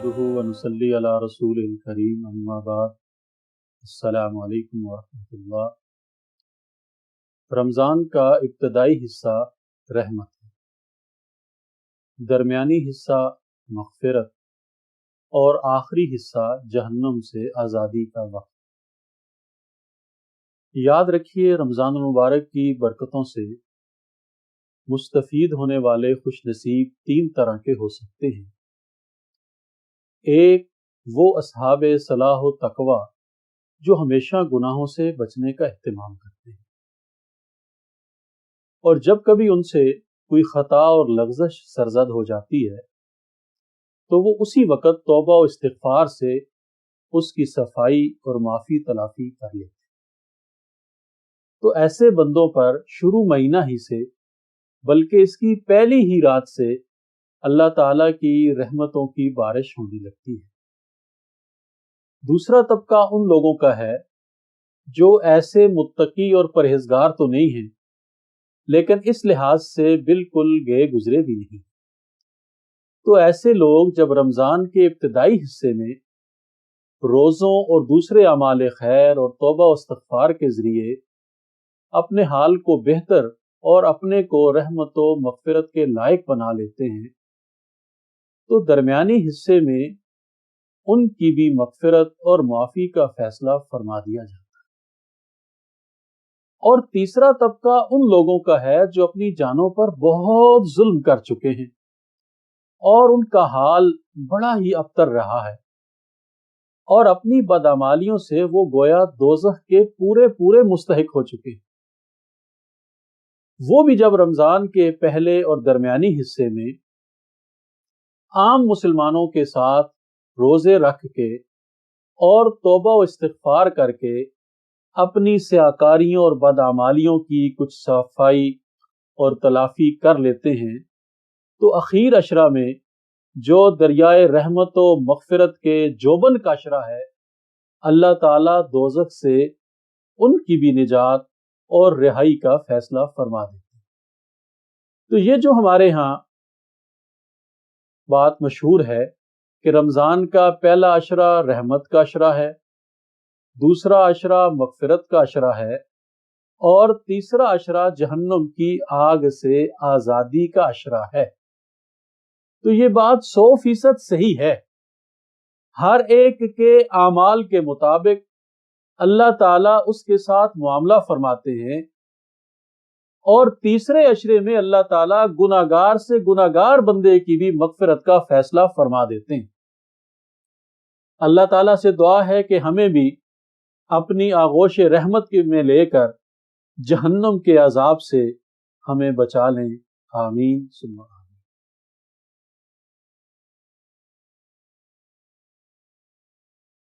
नहमदुहु व नुसल्ली अला रसूलिल करीम अम्मा बाद अस्सलामु अलैकुम व रहमतुल्लाह। रमज़ान का इब्तदाई हिस्सा रहमत है, दरमियानी हिस्सा मग़फ़िरत और आखिरी हिस्सा जहन्नम से आज़ादी का वक्त। याद रखिए, रमज़ानुल मुबारक की बरकतों से मुस्तफ़ीद होने वाले खुशनसीब तीन तरह के हो सकते हैं। एक, वो असहाबे सलाह व तक़वा जो हमेशा गुनाहों से बचने का एहतिमाम करते हैं और जब कभी उनसे कोई ख़ता और लग़ज़श सरज़द हो जाती है तो वो उसी वक़्त तौबा और इस्तिग़फ़ार से उसकी सफाई और माफ़ी तलाफ़ी कर लेते हैं। तो ऐसे बंदों पर शुरू महीना ही से बल्कि इसकी पहली ही रात से अल्लाह ताला की रहमतों की बारिश होने लगती है। दूसरा तबका उन लोगों का है जो ऐसे मुत्तकी और परहेजगार तो नहीं हैं, लेकिन इस लिहाज से बिल्कुल गए गुजरे भी नहीं। तो ऐसे लोग जब रमज़ान के इब्तिदाई हिस्से में रोज़ों और दूसरे अमाल खैर और तौबा और इस्तिग़फ़ार के ज़रिए अपने हाल को बेहतर और अपने को रहमत व मग़फ़िरत के लायक बना लेते हैं, तो दरमियानी हिस्से में उनकी भी मग़फ़िरत और माफ़ी का फैसला फरमा दिया जाता है। और तीसरा तबका उन लोगों का है जो अपनी जानों पर बहुत जुल्म कर चुके हैं और उनका हाल बड़ा ही अबतर रहा है और अपनी बदअमालियों से वो गोया दोज़ख के पूरे पूरे मुस्तहिक हो चुके हैं। वो भी जब रमज़ान के पहले और दरमियानी हिस्से में आम मुसलमानों के साथ रोज़े रख के और तौबा व इस्तिग़फ़ार करके अपनी स्याकारियों और बदअमालियों की कुछ सफाई और तलाफ़ी कर लेते हैं, तो अखीर अशरा में जो दरियाए रहमत व मग़फ़िरत के जोबन का अशरा है, अल्लाह ताला दोज़ख से उनकी भी निजात और रिहाई का फैसला फरमा देते हैं। तो ये जो हमारे यहाँ बात मशहूर है कि रमज़ान का पहला अशरा रहमत का अशरा है, दूसरा अशरा मग़फ़िरत का अशरा है और तीसरा अशरा जहन्नम की आग से आज़ादी का अशरा है। तो ये बात 100% सही है। हर एक के आमाल के मुताबिक अल्लाह ताला उसके साथ मुआमला फरमाते हैं और तीसरे अशरे में अल्लाह ताला गुनाहगार से गुनाहगार बंदे की भी मग़फ़िरत का फैसला फरमा देते हैं। अल्लाह ताला से दुआ है कि हमें भी अपनी आगोश रहमत में लेकर जहन्नम के अजाब से हमें बचा लें। आमीन सुम्मा।